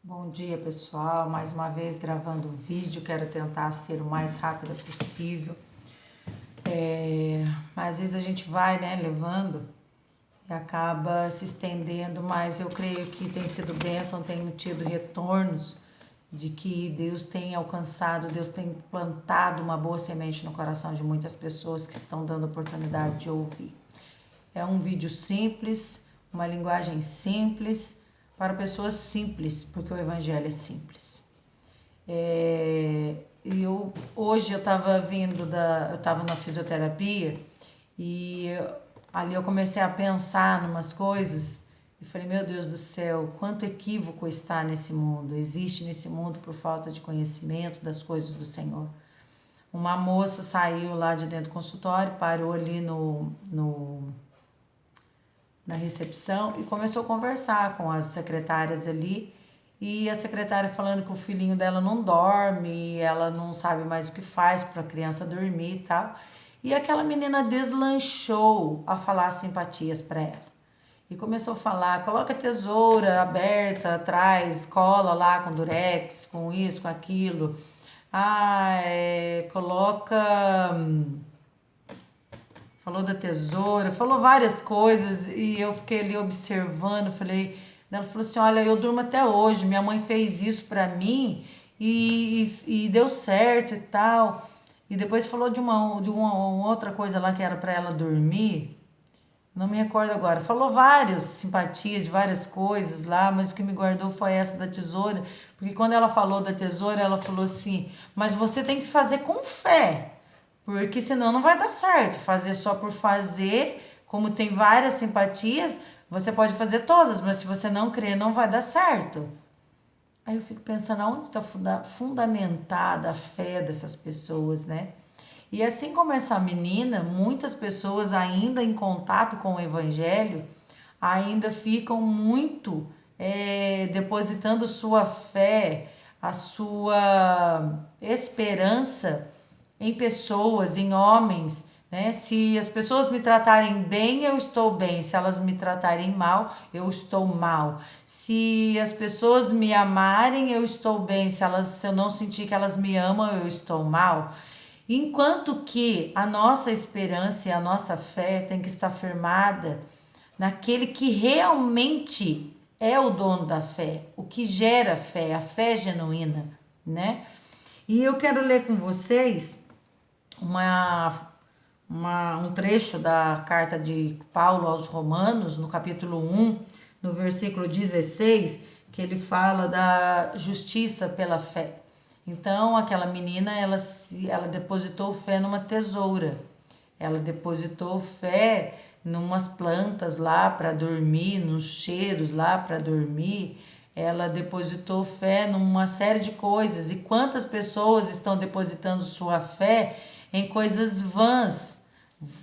Bom dia, pessoal. Mais uma vez gravando o vídeo. Quero tentar ser o mais rápida possível. Mas às vezes a gente vai, levando e acaba se estendendo, mas eu creio que tem sido bênção, tenho tido retornos de que Deus tem alcançado, Deus tem plantado uma boa semente no coração de muitas pessoas que estão dando oportunidade de ouvir. É um vídeo simples, uma linguagem simples, para pessoas simples, porque o Evangelho é simples. Hoje eu estava eu estava na fisioterapia e ali eu comecei a pensar em umas coisas e falei, meu Deus do céu, quanto equívoco está nesse mundo, existe nesse mundo por falta de conhecimento das coisas do Senhor. Uma moça saiu lá de dentro do consultório, parou ali na recepção e começou a conversar com as secretárias ali. E a secretária falando que o filhinho dela não dorme, ela não sabe mais o que faz para a criança dormir e tal. E aquela menina deslanchou a falar simpatias para ela. E começou a falar, coloca a tesoura aberta atrás, cola lá com durex, com isso, com aquilo. Coloca... Falou da tesoura, falou várias coisas e eu fiquei ali observando, falei, ela falou assim, olha, eu durmo até hoje, minha mãe fez isso pra mim e deu certo e tal. E depois falou de uma outra coisa lá que era pra ela dormir, não me recordo agora. Falou várias simpatias de várias coisas lá, mas o que me guardou foi essa da tesoura, porque quando ela falou da tesoura, ela falou assim, mas você tem que fazer com fé. Porque senão não vai dar certo. Fazer só por fazer, como tem várias simpatias, você pode fazer todas, mas se você não crer, não vai dar certo. Aí eu fico pensando, aonde está fundamentada a fé dessas pessoas, né? E assim como essa menina, muitas pessoas ainda em contato com o Evangelho, ainda ficam muito depositando sua fé, a sua esperança em pessoas, em homens, né? Se as pessoas me tratarem bem, eu estou bem. Se elas me tratarem mal, eu estou mal. Se as pessoas me amarem, eu estou bem. Se eu não sentir que elas me amam, eu estou mal. Enquanto que a nossa esperança e a nossa fé tem que estar firmada naquele que realmente é o dono da fé, o que gera fé, a fé genuína, né? E eu quero ler com vocês um trecho da carta de Paulo aos Romanos, no capítulo 1, no versículo 16, que ele fala da justiça pela fé. Então, aquela menina, ela depositou fé numa tesoura. Ela depositou fé numas plantas lá para dormir, nos cheiros lá para dormir. Ela depositou fé numa série de coisas. E quantas pessoas estão depositando sua fé em coisas vãs,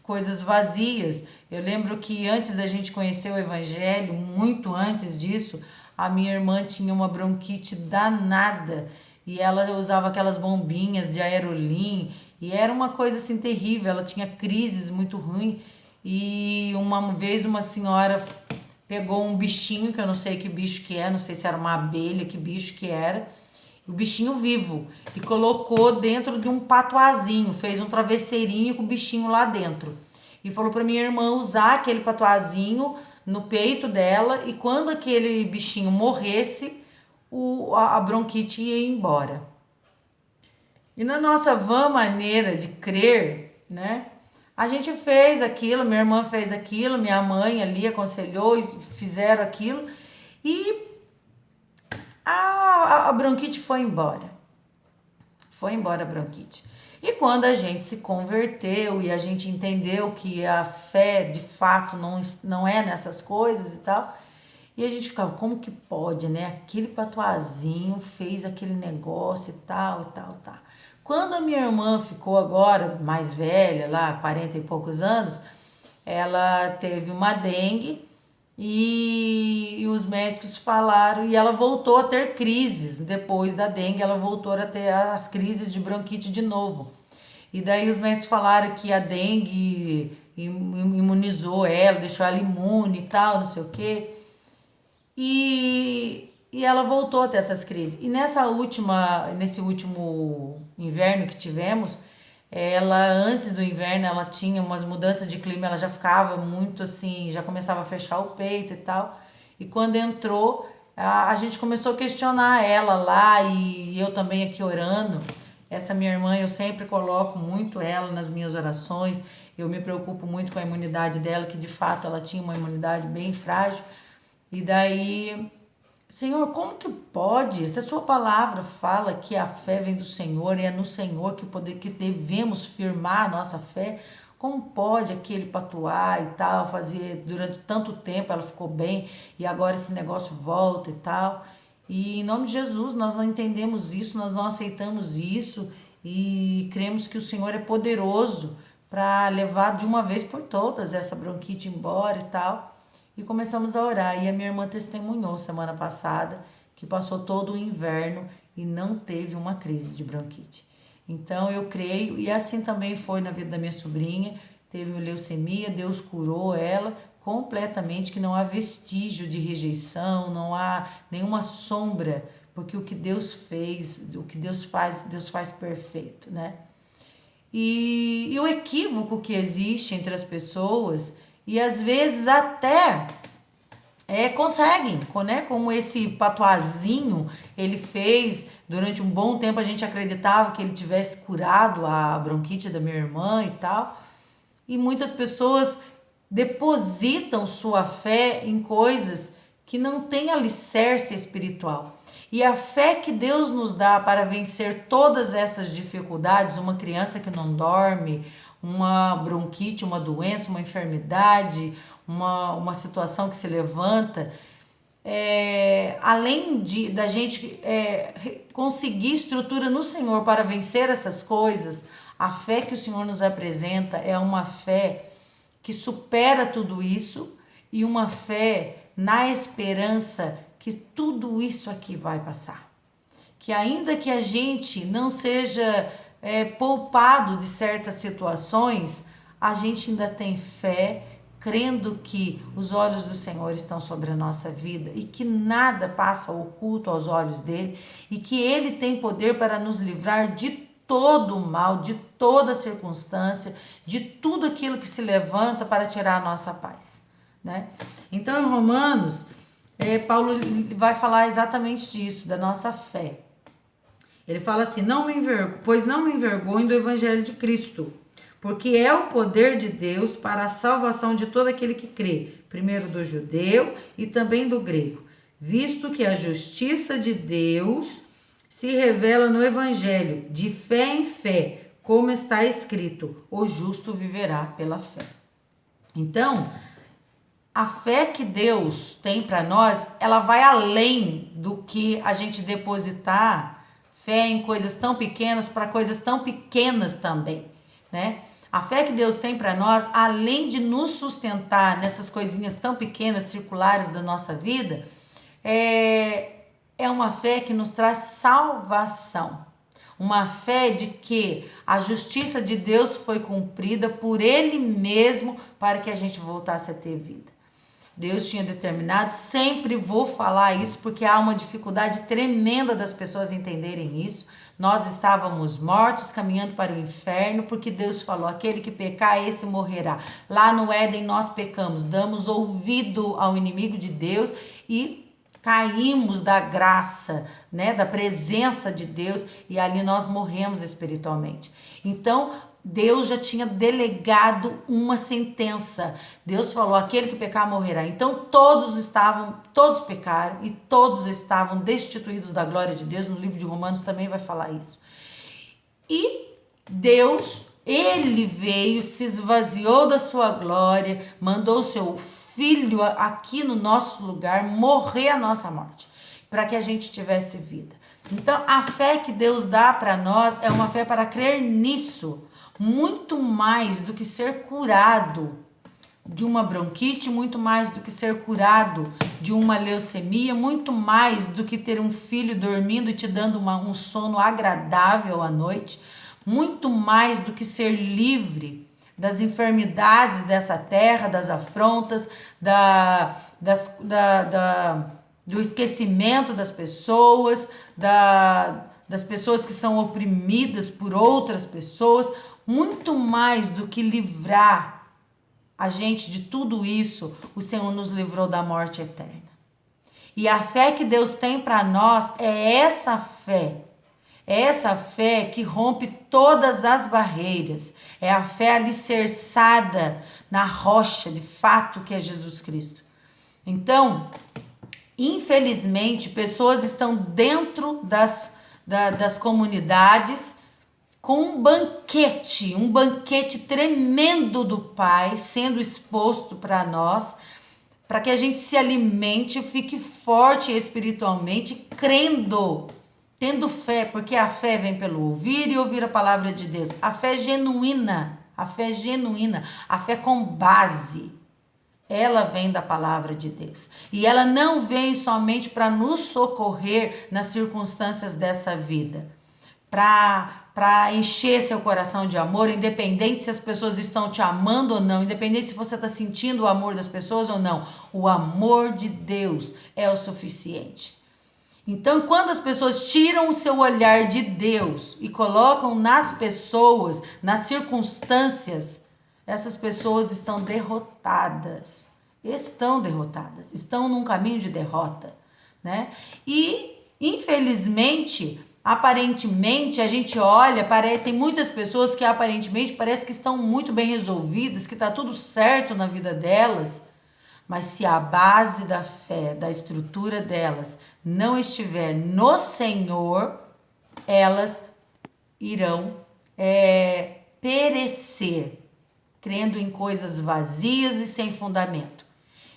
coisas vazias? Eu lembro que antes da gente conhecer o Evangelho, muito antes disso, a minha irmã tinha uma bronquite danada e ela usava aquelas bombinhas de aerolim e era uma coisa assim terrível. Ela tinha crises muito ruins e uma vez uma senhora pegou um bichinho, que eu não sei que bicho que é, não sei se era uma abelha, que bicho que era, o bichinho vivo, e colocou dentro de um patuazinho, fez um travesseirinho com o bichinho lá dentro. E falou para minha irmã usar aquele patuazinho no peito dela e quando aquele bichinho morresse, a bronquite ia embora. E na nossa vã maneira de crer, né? A gente fez aquilo, minha irmã fez aquilo, minha mãe ali aconselhou e fizeram aquilo. E a bronquite foi embora. Foi embora a bronquite. E quando a gente se converteu e a gente entendeu que a fé de fato não é nessas coisas e tal, e a gente ficava, como que pode, né? Aquele patuazinho fez aquele negócio e tal, e tal, tal. Quando a minha irmã ficou agora mais velha, lá, 40 e poucos anos, ela teve uma dengue e os médicos falaram, e ela voltou a ter crises. Depois da dengue, ela voltou a ter as crises de bronquite de novo. E daí os médicos falaram que a dengue imunizou ela, deixou ela imune e tal, não sei o quê. E E ela voltou a ter essas crises. E nesse último inverno que tivemos, ela, antes do inverno, ela tinha umas mudanças de clima, ela já ficava muito assim, já começava a fechar o peito e tal. E quando entrou, a gente começou a questionar ela lá e eu também aqui orando. Essa minha irmã, eu sempre coloco muito ela nas minhas orações. Eu me preocupo muito com a imunidade dela, que de fato ela tinha uma imunidade bem frágil. E daí, Senhor, como que pode? Se a sua palavra fala que a fé vem do Senhor e é no Senhor que devemos firmar a nossa fé, como pode aquele patuar e tal, fazer durante tanto tempo, ela ficou bem e agora esse negócio volta e tal. E em nome de Jesus, nós não entendemos isso, nós não aceitamos isso e cremos que o Senhor é poderoso para levar de uma vez por todas essa bronquite embora e tal. E começamos a orar. E a minha irmã testemunhou semana passada que passou todo o inverno e não teve uma crise de bronquite. Então eu creio, e assim também foi na vida da minha sobrinha, teve leucemia, Deus curou ela completamente, que não há vestígio de rejeição, não há nenhuma sombra, porque o que Deus fez, o que Deus faz perfeito, né? E o equívoco que existe entre as pessoas, e às vezes até conseguem, né? Como esse patuazinho ele fez durante um bom tempo, a gente acreditava que ele tivesse curado a bronquite da minha irmã e tal. E muitas pessoas depositam sua fé em coisas que não têm alicerce espiritual. E a fé que Deus nos dá para vencer todas essas dificuldades, uma criança que não dorme, uma bronquite, uma doença, uma enfermidade, uma situação que se levanta, além da gente conseguir estrutura no Senhor para vencer essas coisas, a fé que o Senhor nos apresenta é uma fé que supera tudo isso e uma fé na esperança que tudo isso aqui vai passar. Que ainda que a gente não seja poupado de certas situações, a gente ainda tem fé, crendo que os olhos do Senhor estão sobre a nossa vida e que nada passa oculto aos olhos dele e que ele tem poder para nos livrar de todo o mal, de toda circunstância, de tudo aquilo que se levanta para tirar a nossa paz, né? Então, em Romanos, Paulo vai falar exatamente disso, da nossa fé. Ele fala assim: pois não me envergonho do evangelho de Cristo, porque é o poder de Deus para a salvação de todo aquele que crê, primeiro do judeu e também do grego, visto que a justiça de Deus se revela no evangelho, de fé em fé, como está escrito: o justo viverá pela fé. Então, a fé que Deus tem para nós, ela vai além do que a gente depositar fé em coisas tão pequenas para coisas tão pequenas também, né? A fé que Deus tem para nós, além de nos sustentar nessas coisinhas tão pequenas, circulares da nossa vida, é uma fé que nos traz salvação. Uma fé de que a justiça de Deus foi cumprida por Ele mesmo para que a gente voltasse a ter vida. Deus tinha determinado, sempre vou falar isso porque há uma dificuldade tremenda das pessoas entenderem isso. Nós estávamos mortos, caminhando para o inferno, porque Deus falou: aquele que pecar, esse morrerá. Lá no Éden nós pecamos, damos ouvido ao inimigo de Deus e caímos da graça, né, da presença de Deus, e ali nós morremos espiritualmente. Então, Deus já tinha delegado uma sentença. Deus falou: aquele que pecar morrerá. Então todos pecaram e todos estavam destituídos da glória de Deus. No livro de Romanos também vai falar isso. E Deus, ele veio, se esvaziou da sua glória, mandou o seu filho aqui no nosso lugar morrer a nossa morte, para que a gente tivesse vida. Então, a fé que Deus dá para nós é uma fé para crer nisso, muito mais do que ser curado de uma bronquite, muito mais do que ser curado de uma leucemia, muito mais do que ter um filho dormindo e te dando um sono agradável à noite, muito mais do que ser livre das enfermidades dessa terra, das afrontas, do esquecimento das pessoas, das pessoas que são oprimidas por outras pessoas, muito mais do que livrar a gente de tudo isso, o Senhor nos livrou da morte eterna. E a fé que Deus tem para nós é essa fé que rompe todas as barreiras, é a fé alicerçada na rocha de fato que é Jesus Cristo. Então, infelizmente, pessoas estão dentro das comunidades com um banquete tremendo do Pai sendo exposto para nós, para que a gente se alimente, fique forte espiritualmente, crendo, tendo fé, porque a fé vem pelo ouvir e ouvir a palavra de Deus. A fé genuína, a fé com base. Ela vem da palavra de Deus. E ela não vem somente para nos socorrer nas circunstâncias dessa vida. Para encher seu coração de amor, independente se as pessoas estão te amando ou não, independente se você está sentindo o amor das pessoas ou não. O amor de Deus é o suficiente. Então, quando as pessoas tiram o seu olhar de Deus e colocam nas pessoas, nas circunstâncias, essas pessoas estão derrotadas, estão num caminho de derrota, né? E, infelizmente, aparentemente, a gente olha, tem muitas pessoas que aparentemente parece que estão muito bem resolvidas, que está tudo certo na vida delas, mas se a base da fé, da estrutura delas, não estiver no Senhor, elas irão perecer, crendo em coisas vazias e sem fundamento.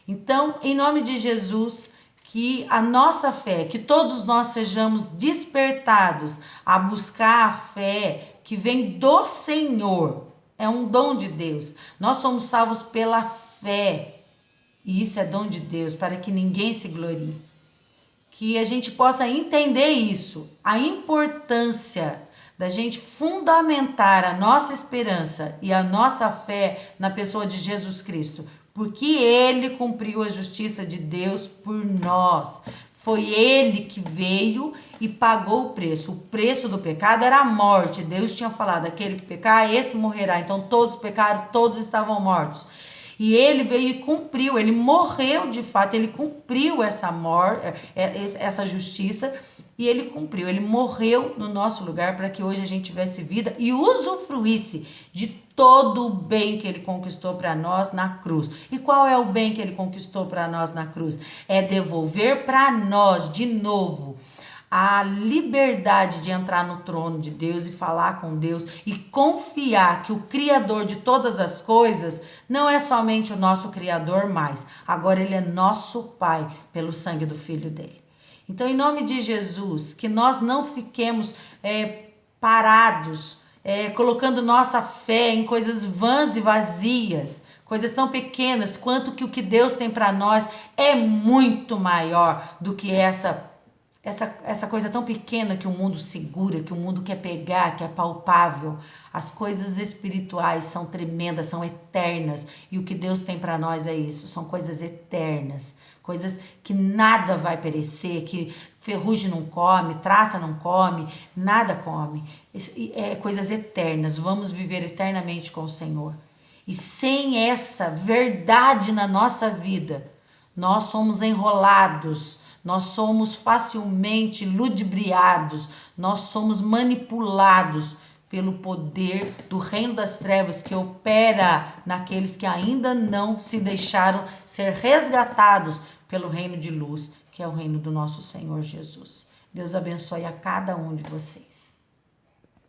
Então, em nome de Jesus, que a nossa fé, que todos nós sejamos despertados a buscar a fé que vem do Senhor. É um dom de Deus. Nós somos salvos pela fé. E isso é dom de Deus, para que ninguém se glorie. Que a gente possa entender isso, a importância da gente fundamentar a nossa esperança e a nossa fé na pessoa de Jesus Cristo, porque Ele cumpriu a justiça de Deus por nós. Foi Ele que veio e pagou o preço. O preço do pecado era a morte. Deus tinha falado, aquele que pecar, esse morrerá. Então todos pecaram, todos estavam mortos. E Ele veio e cumpriu, Ele morreu de fato, Ele cumpriu essa justiça. E Ele cumpriu, Ele morreu no nosso lugar para que hoje a gente tivesse vida e usufruísse de todo o bem que Ele conquistou para nós na cruz. E qual é o bem que Ele conquistou para nós na cruz? É devolver para nós de novo a liberdade de entrar no trono de Deus e falar com Deus e confiar que o Criador de todas as coisas não é somente o nosso Criador mais, agora Ele é nosso Pai pelo sangue do Filho dele. Então, em nome de Jesus, que nós não fiquemos parados, colocando nossa fé em coisas vãs e vazias, coisas tão pequenas, quanto que o que Deus tem para nós é muito maior do que essa coisa tão pequena que o mundo segura, que o mundo quer pegar, que é palpável. As coisas espirituais são tremendas, são eternas. E o que Deus tem para nós é isso, são coisas eternas. Coisas que nada vai perecer, que ferrugem não come, traça não come, nada come. Coisas eternas, vamos viver eternamente com o Senhor. E sem essa verdade na nossa vida, nós somos enrolados, nós somos facilmente ludibriados, nós somos manipulados pelo poder do reino das trevas que opera naqueles que ainda não se deixaram ser resgatados pelo reino de luz, que é o reino do nosso Senhor Jesus. Deus abençoe a cada um de vocês.